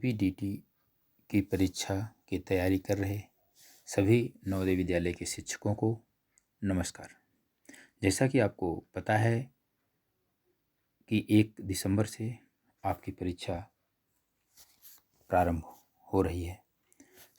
सीपीडीटी की परीक्षा की तैयारी कर रहे सभी नवोदय विद्यालय के शिक्षकों को नमस्कार। जैसा कि आपको पता है कि 1 दिसंबर से आपकी परीक्षा प्रारंभ हो रही है।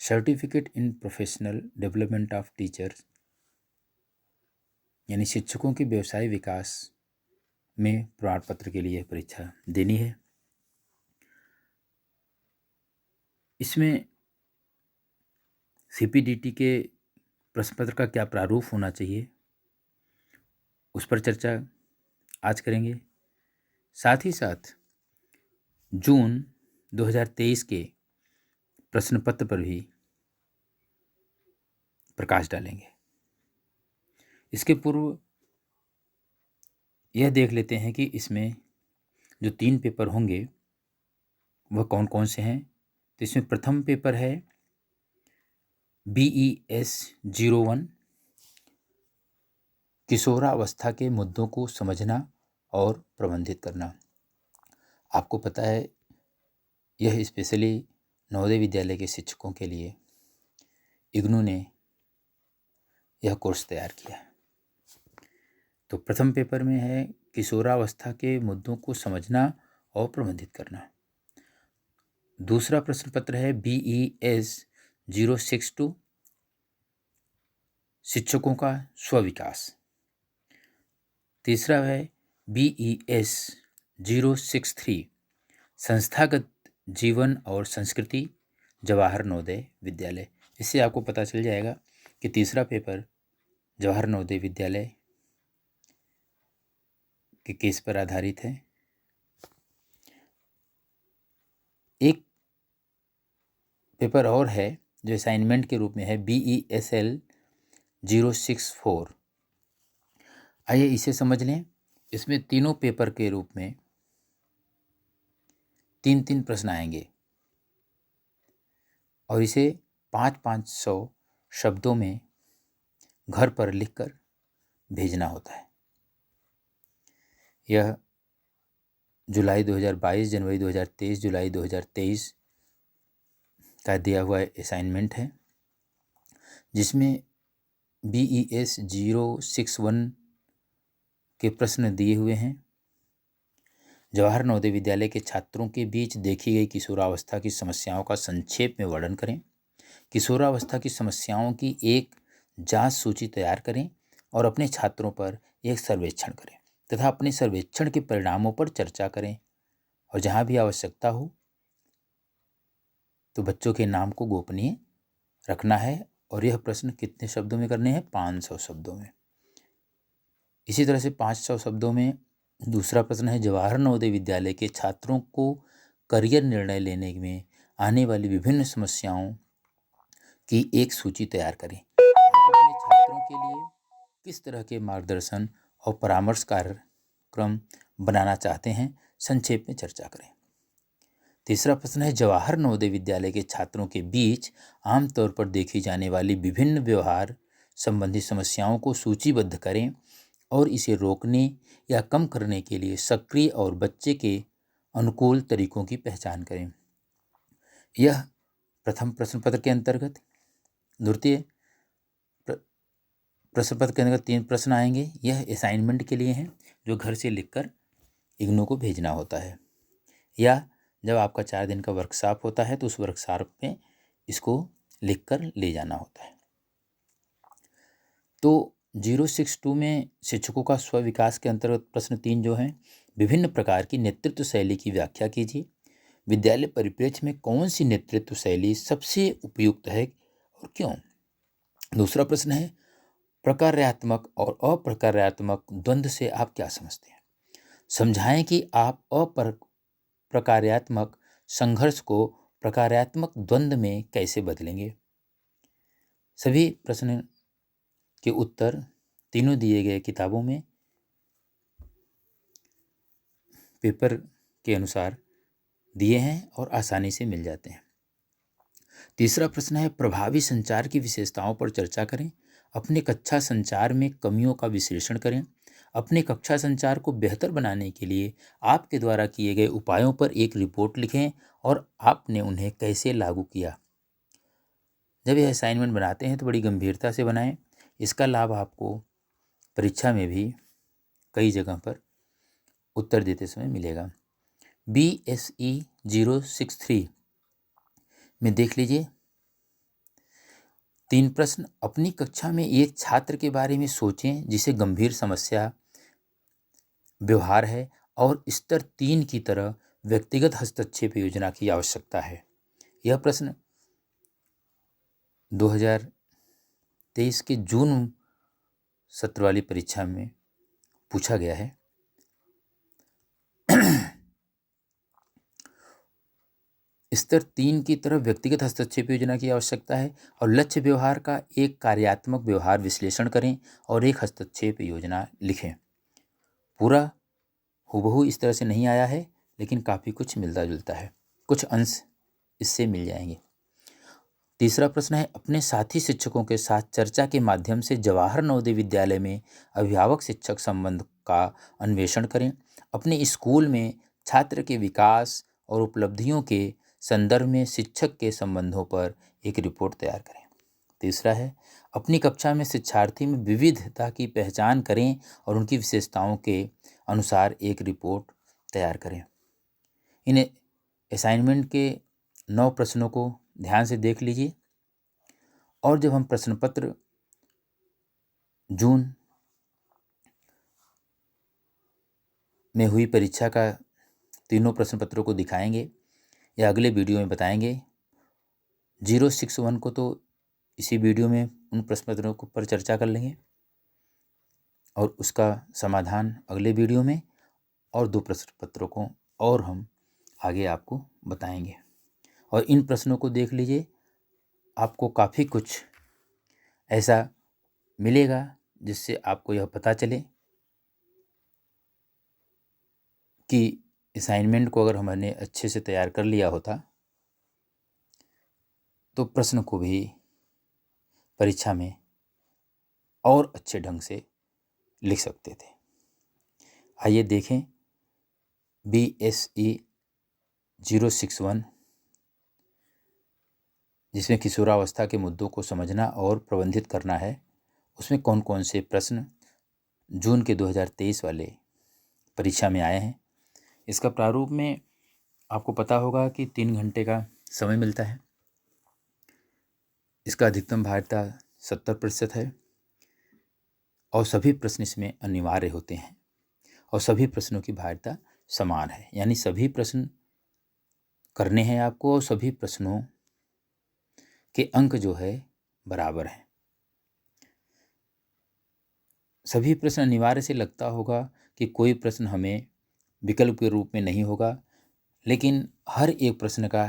Certificate in professional development of teachers यानी शिक्षकों के व्यवसाय विकास में प्रमाण पत्र के लिए परीक्षा देनी है। इसमें सीपीडीटी के प्रश्न पत्र का क्या प्रारूप होना चाहिए, उस पर चर्चा आज करेंगे। साथ ही साथ जून 2023 के प्रश्न पत्र पर भी प्रकाश डालेंगे। इसके पूर्व यह देख लेते हैं कि इसमें जो 3 पेपर होंगे वह कौन कौन से हैं। तो इसमें प्रथम पेपर है BES 01 किशोरावस्था के मुद्दों को समझना और प्रबंधित करना। आपको पता है यह स्पेशली नवोदय विद्यालय के शिक्षकों के लिए इग्नू ने यह कोर्स तैयार किया है। तो प्रथम पेपर में है किशोरावस्था के मुद्दों को समझना और प्रबंधित करना। दूसरा प्रश्न पत्र है BES 062 शिक्षकों का स्वविकास। तीसरा है BES 063 संस्थागत जीवन और संस्कृति जवाहर नवोदय विद्यालय। इससे आपको पता चल जाएगा कि तीसरा पेपर जवाहर नवोदय विद्यालय के केस पर आधारित है। एक पेपर और है जो असाइनमेंट के रूप में है BESL 064। आइए इसे समझ लें। इसमें तीनों पेपर के रूप में 3-3 प्रश्न आएंगे और इसे 500-500 शब्दों में घर पर लिखकर भेजना होता है। यह जुलाई 2022, जनवरी 2023, जुलाई 2023 का दिया हुआ असाइनमेंट है, जिसमें BES 061 के प्रश्न दिए हुए हैं। जवाहर नवोदय विद्यालय के छात्रों के बीच देखी गई किशोरावस्था की समस्याओं का संक्षेप में वर्णन करें। किशोरावस्था की समस्याओं की एक जांच सूची तैयार करें और अपने छात्रों पर एक सर्वेक्षण करें तथा अपने सर्वेक्षण के परिणामों पर चर्चा करें। और जहां भी आवश्यकता हो तो बच्चों के नाम को गोपनीय रखना है। और यह प्रश्न कितने शब्दों में करने हैं? 500 शब्दों में। इसी तरह से 500 शब्दों में दूसरा प्रश्न है जवाहर नवोदय विद्यालय के छात्रों को करियर निर्णय लेने में आने वाली विभिन्न समस्याओं की एक सूची तैयार करें। आप अपने छात्रों के लिए किस तरह के मार्गदर्शन और परामर्श कार्यक्रम बनाना चाहते हैं, संक्षेप में चर्चा करें। तीसरा प्रश्न है जवाहर नवोदय विद्यालय के छात्रों के बीच आमतौर पर देखी जाने वाली विभिन्न व्यवहार संबंधी समस्याओं को सूचीबद्ध करें और इसे रोकने या कम करने के लिए सक्रिय और बच्चे के अनुकूल तरीकों की पहचान करें। यह प्रथम प्रश्न पत्र के अंतर्गत। द्वितीय प्रश्न पत्र के अंतर्गत 3 प्रश्न आएंगे। यह असाइनमेंट के लिए हैं जो घर से लिखकर इग्नू को भेजना होता है, या जब आपका 4 दिन का वर्कशॉप होता है तो उस वर्कशॉप में इसको लिखकर ले जाना होता है। तो 062 में शिक्षकों का स्व विकास के अंतर्गत प्रश्न 3 जो हैं, विभिन्न प्रकार की नेतृत्व शैली की व्याख्या कीजिए। विद्यालय परिप्रेक्ष्य में कौन सी नेतृत्व शैली सबसे उपयुक्त है और क्यों? दूसरा प्रश्न है प्रकार्यात्मक और अप्रकार्यात्मक द्वंद्व से आप क्या समझते हैं? समझाएं कि आप अप्रकार्यात्मक संघर्ष को प्रकार्यात्मक द्वंद्व में कैसे बदलेंगे। सभी प्रश्न के उत्तर तीनों दिए गए किताबों में पेपर के अनुसार दिए हैं और आसानी से मिल जाते हैं। तीसरा प्रश्न है प्रभावी संचार की विशेषताओं पर चर्चा करें। अपने कक्षा संचार में कमियों का विश्लेषण करें। अपने कक्षा संचार को बेहतर बनाने के लिए आपके द्वारा किए गए उपायों पर एक रिपोर्ट लिखें और आपने उन्हें कैसे लागू किया। जब यह असाइनमेंट बनाते हैं तो बड़ी गंभीरता से बनाएं। इसका लाभ आपको परीक्षा में भी कई जगह पर उत्तर देते समय मिलेगा। BSE 063 में देख लीजिए 3 प्रश्न। अपनी कक्षा में एक छात्र के बारे में सोचें जिसे गंभीर समस्या व्यवहार है और स्तर 3 की तरह व्यक्तिगत हस्तक्षेप योजना की आवश्यकता है। यह प्रश्न 2023 के जून सत्र वाली परीक्षा में पूछा गया है। स्तर 3 की तरफ व्यक्तिगत हस्तक्षेप योजना की आवश्यकता है और लक्ष्य व्यवहार का एक कार्यात्मक व्यवहार विश्लेषण करें और एक हस्तक्षेप योजना लिखें। पूरा हूबहू इस तरह से नहीं आया है, लेकिन काफ़ी कुछ मिलता जुलता है, कुछ अंश इससे मिल जाएंगे। तीसरा प्रश्न है, अपने साथी शिक्षकों के साथ चर्चा के माध्यम से जवाहर नवोदय विद्यालय में अभिभावक शिक्षक संबंध का अन्वेषण करें। अपने स्कूल में छात्र के विकास और उपलब्धियों के संदर्भ में शिक्षक के संबंधों पर एक रिपोर्ट तैयार करें। तीसरा है, अपनी कक्षा में शिक्षार्थी में विविधता की पहचान करें और उनकी विशेषताओं के अनुसार एक रिपोर्ट तैयार करें। इन असाइनमेंट के 9 प्रश्नों को ध्यान से देख लीजिए और जब हम प्रश्न पत्र जून में हुई परीक्षा का तीनों प्रश्न पत्रों को दिखाएंगे या अगले वीडियो में बताएंगे। 061 को तो इसी वीडियो में उन प्रश्न पत्रों के ऊपर चर्चा कर लेंगे और उसका समाधान अगले वीडियो में, और 2 प्रश्न पत्रों को और हम आगे आपको बताएंगे। और इन प्रश्नों को देख लीजिए, आपको काफ़ी कुछ ऐसा मिलेगा जिससे आपको यह पता चले कि असाइनमेंट को अगर हमने अच्छे से तैयार कर लिया होता तो प्रश्न को भी परीक्षा में और अच्छे ढंग से लिख सकते थे। आइए देखें BSE 061, जिसमें किशोरावस्था के मुद्दों को समझना और प्रबंधित करना है, उसमें कौन कौन से प्रश्न जून के 2023 वाले परीक्षा में आए हैं। इसका प्रारूप में आपको पता होगा कि 3 घंटे का समय मिलता है। इसका अधिकतम भारिता 70% है और सभी प्रश्न इसमें अनिवार्य होते हैं और सभी प्रश्नों की भारिता समान है, यानी सभी प्रश्न करने हैं आपको और सभी प्रश्नों के अंक जो है बराबर हैं। सभी प्रश्न अनिवार्य से लगता होगा कि कोई प्रश्न हमें विकल्प के रूप में नहीं होगा, लेकिन हर एक प्रश्न का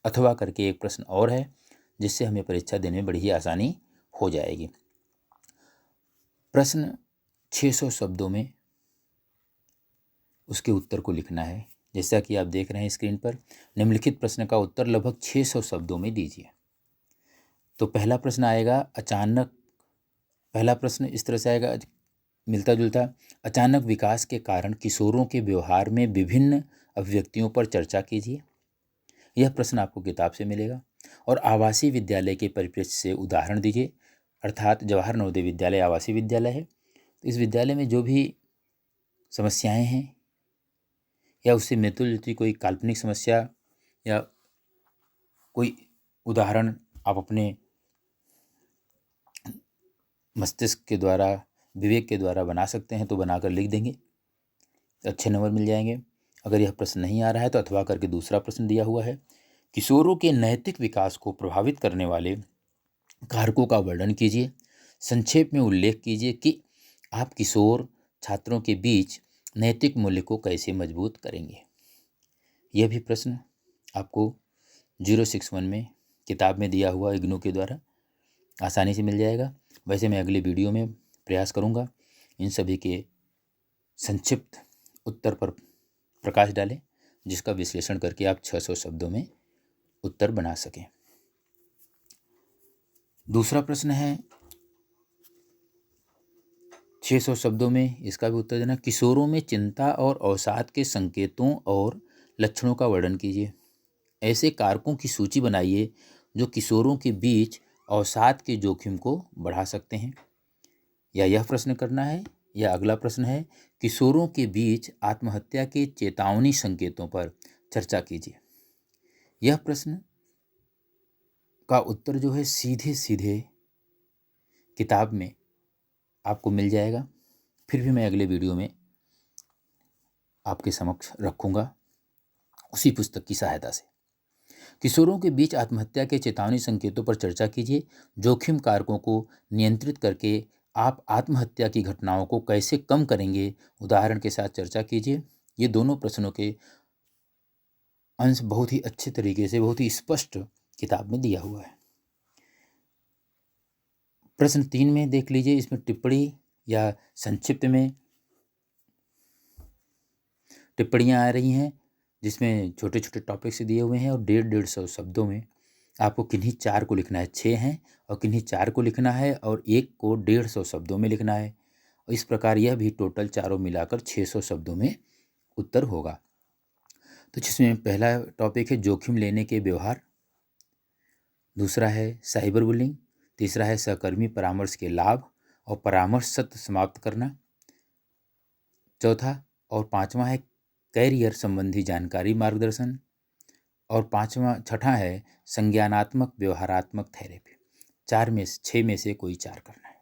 अथवा करके एक प्रश्न और है जिससे हमें परीक्षा देने में बड़ी ही आसानी हो जाएगी। प्रश्न 600 शब्दों में उसके उत्तर को लिखना है। जैसा कि आप देख रहे हैं स्क्रीन पर, निम्नलिखित प्रश्न का उत्तर लगभग 600 शब्दों में दीजिए। तो पहला प्रश्न आएगा अचानक, पहला प्रश्न इस तरह से आएगा मिलता जुलता, अचानक विकास के कारण किशोरों के व्यवहार में विभिन्न अभिव्यक्तियों पर चर्चा कीजिए। यह प्रश्न आपको किताब से मिलेगा। और आवासीय विद्यालय के परिप्रेक्ष्य से उदाहरण दीजिए, अर्थात जवाहर नवोदय विद्यालय आवासीय विद्यालय है, तो इस विद्यालय में जो भी समस्याएं हैं या उससे मिलती जुलती कोई काल्पनिक समस्या या कोई उदाहरण आप अपने मस्तिष्क के द्वारा, विवेक के द्वारा बना सकते हैं तो बनाकर लिख देंगे, अच्छे नंबर मिल जाएंगे। अगर यह प्रश्न नहीं आ रहा है तो अथवा करके दूसरा प्रश्न दिया हुआ है, किशोरों के नैतिक विकास को प्रभावित करने वाले कारकों का वर्णन कीजिए। संक्षेप में उल्लेख कीजिए कि आप किशोर छात्रों के बीच नैतिक मूल्य को कैसे मजबूत करेंगे। यह भी प्रश्न आपको 061 में किताब में दिया हुआ इग्नू के द्वारा आसानी से मिल जाएगा। वैसे मैं अगले वीडियो में प्रयास करूंगा इन सभी के संक्षिप्त उत्तर पर प्रकाश डालें, जिसका विश्लेषण करके आप 600 शब्दों में उत्तर बना सकें। दूसरा प्रश्न है 600 शब्दों में, इसका भी उत्तर देना। किशोरों में चिंता और अवसाद के संकेतों और लक्षणों का वर्णन कीजिए। ऐसे कारकों की सूची बनाइए जो किशोरों के बीच अवसाद के जोखिम को बढ़ा सकते हैं। या यह प्रश्न करना है, या अगला प्रश्न है, किशोरों के बीच आत्महत्या के चेतावनी संकेतों पर चर्चा कीजिए। यह प्रश्न का उत्तर जो है सीधे सीधे किताब में आपको मिल जाएगा। फिर भी मैं अगले वीडियो में आपके समक्ष रखूँगा उसी पुस्तक की सहायता से। किशोरों के बीच आत्महत्या के चेतावनी संकेतों पर चर्चा कीजिए। जोखिम कारकों को नियंत्रित करके आप आत्महत्या की घटनाओं को कैसे कम करेंगे, उदाहरण के साथ चर्चा कीजिए। ये दोनों प्रश्नों के अंश बहुत ही अच्छे तरीके से, बहुत ही स्पष्ट किताब में दिया हुआ है। प्रश्न 3 में देख लीजिए, इसमें टिप्पणी या संक्षिप्त में टिप्पणियाँ आ रही हैं, जिसमें छोटे छोटे टॉपिक्स दिए हुए हैं और 150 शब्दों में आपको किन्हीं 4 को लिखना है। 6 हैं और किन्हीं 4 को लिखना है और एक को 150 शब्दों में लिखना है। और इस प्रकार यह भी टोटल चारों मिलाकर 600 शब्दों में उत्तर होगा। तो जिसमें पहला टॉपिक है जोखिम लेने के व्यवहार, दूसरा है साइबर बुलिंग, तीसरा है सहकर्मी परामर्श के लाभ और परामर्श सत्र समाप्त करना, चौथा और पांचवा है कैरियर संबंधी जानकारी मार्गदर्शन, और छठा है संज्ञानात्मक व्यवहारात्मक थेरेपी। 6 में से कोई 4 करना है।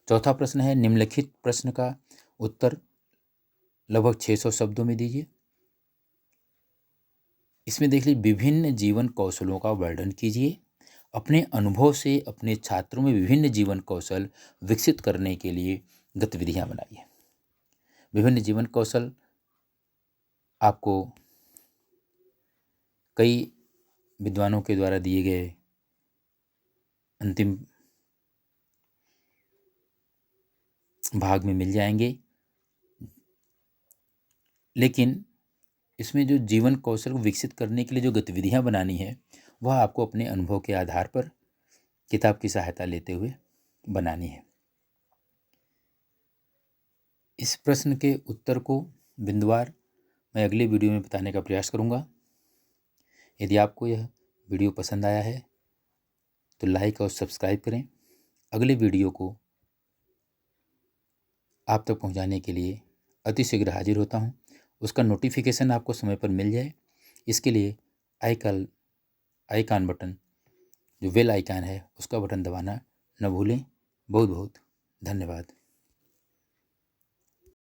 चौथा प्रश्न है, निम्नलिखित प्रश्न का उत्तर लगभग 600 शब्दों में दीजिए। इसमें देख लीजिए, विभिन्न जीवन कौशलों का वर्णन कीजिए। अपने अनुभव से अपने छात्रों में विभिन्न जीवन कौशल विकसित करने के लिए गतिविधियां बनाइए। विभिन्न जीवन कौशल आपको कई विद्वानों के द्वारा दिए गए अंतिम भाग में मिल जाएंगे, लेकिन इसमें जो जीवन कौशल को विकसित करने के लिए जो गतिविधियां बनानी है, वह आपको अपने अनुभव के आधार पर किताब की सहायता लेते हुए बनानी है। इस प्रश्न के उत्तर को बिंदुवार मैं अगले वीडियो में बताने का प्रयास करूंगा। यदि आपको यह वीडियो पसंद आया है तो लाइक और सब्सक्राइब करें। अगले वीडियो को आप तक पहुंचाने के लिए अतिशीघ्र हाजिर होता हूं। उसका नोटिफिकेशन आपको समय पर मिल जाए, इसके लिए आइकॉन बटन, जो बेल आइकॉन है, उसका बटन दबाना न भूलें। बहुत बहुत धन्यवाद।